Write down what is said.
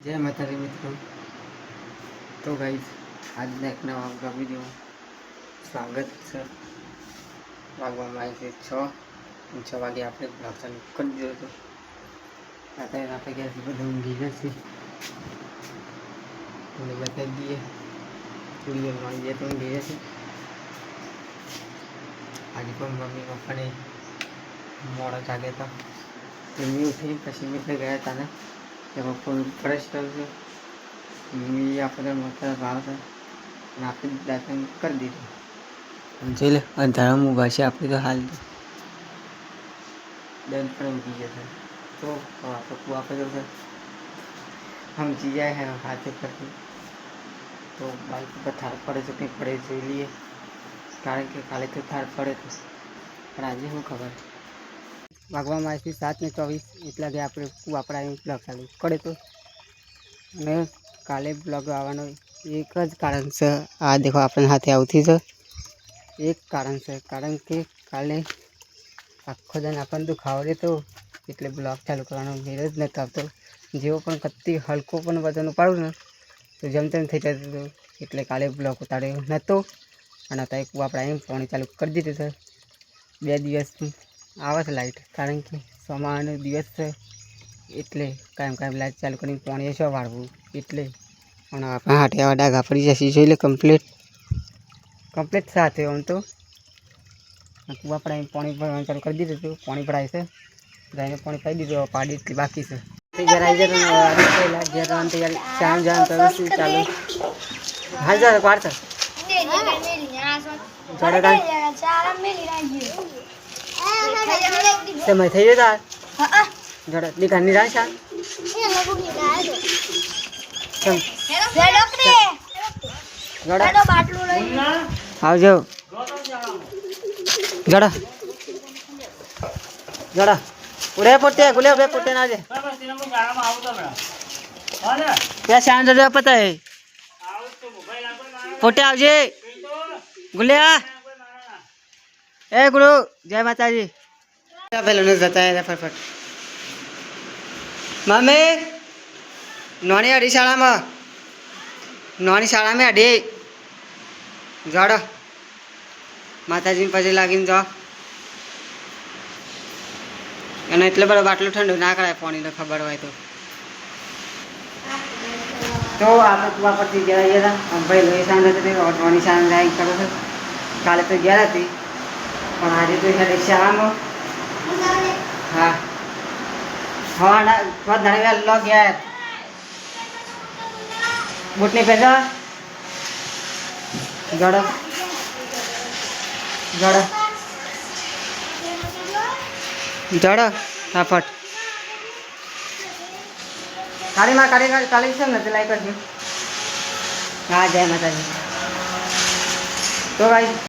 जय माता दी मित्रों। तो गाइस आज एक नवा वीडियो स्वागत है। वागवामां आवी छे 6 वागे आपणे ब्लॉग चालू कर दीधो तो अत्यारे आपणे क्यांથી બધા ઊંઘી નથી મને બતાવી દઈએ થોડી વાર મારી જે તો ઊંઘી જશે। आज पण मम्मी पप्पाने मोड़ा जागे था मैं उठी पीछे मैं गया था ना तो फोन फ्रेश कर मी આપણે મોટા ભાવ છે અને આપણે દર્શન કરી દીધું જોઈ લે અંધારામાં ઊભા છે આપણે તો હાલ દંડ પણ ઊંઘી જશે તો આપણે આપણે તો સમજી જાય है हाथे परથી तो बाइक पर थार पड़े तो કંઈ પડે જોઈ લઈએ કારણ કે કાલે તો થાર પડે તો પણ આજે શું ખબર વાગવામાં આવી 7:24 એટલા કે આપણે આપણા બ્લોગ ચાલુ કરે તો અને કાલે બ્લોગ આવવાનો એક જ કારણ છે આ દેખો આપણા હાથે આવતી છે એક કારણ છે કારણ કે કાલે આખો દિન આપણને દુખાવો રહેતો એટલે બ્લોગ ચાલુ કરવાનો મેળ જ નહોતો આવતો જેવો પણ કત્તી હલકો પણ વજન ઉપાડું ને તો જેમ તેમ થઈ જતું હતું એટલે કાલે બ્લોગ ઉતાર્યો નહોતો અને અત્યારે આપણે એમ પાણી ચાલુ કરી દીધું છે 2 દિવસ આવે છે લાઇટ કારણ કે સોમવારનો દિવસ છે એટલે કાયમ લાઇટ ચાલુ કરીને પાણી શું વાળવું એટલે અને આપણા હાથે આવા ડાઘા પડી જશે જોઈ લે કમ્પ્લીટ સાથે આમ તો આપણે પાણી ભરવાનું ચાલુ કરી દીધું હતું પાણી ભરાય છે ગાયને પાણી પાઈ દીધું પાડી એટલી બાકી છે ઘેર આવી જતા પહેલાં ઘેર જવાની તૈયારી શામ જવાનું તરત ચાલુ હાલ જશે વાર છે સમય થઈ જતા જડે દીકરાની રાહ છે આવજો જડા જડા ઉડે પોતે ગુલે ઉડે પોતે ના જે क्या शाम जरा पता है फोटे आवजे गुलिया ए गुरु जय माता जी पहले ने बताया फटफट मम्मी नौनी अड़ी शाला में अड़ी जड़ माताजी पछी लागी जाओ एने एटले बड़ो बाटलो ठंडो ना कराय पानी ने खबर होय तो આપણે કુવા પરથી ગયા હતા ભાઈ લોહી સાંજ હતી ઓટવાની સાંજ જાય કરો છો કાલે તો ગયા હતી પણ આજે તો હેડે શાળામાં હા હા ના થોડા ધણેવા લો ગયા બૂટની પહેરજો જડો જડો જડો ફટાફટ काली माँ काली काली से न लाइक कर हाँ जय माता जी तो भाई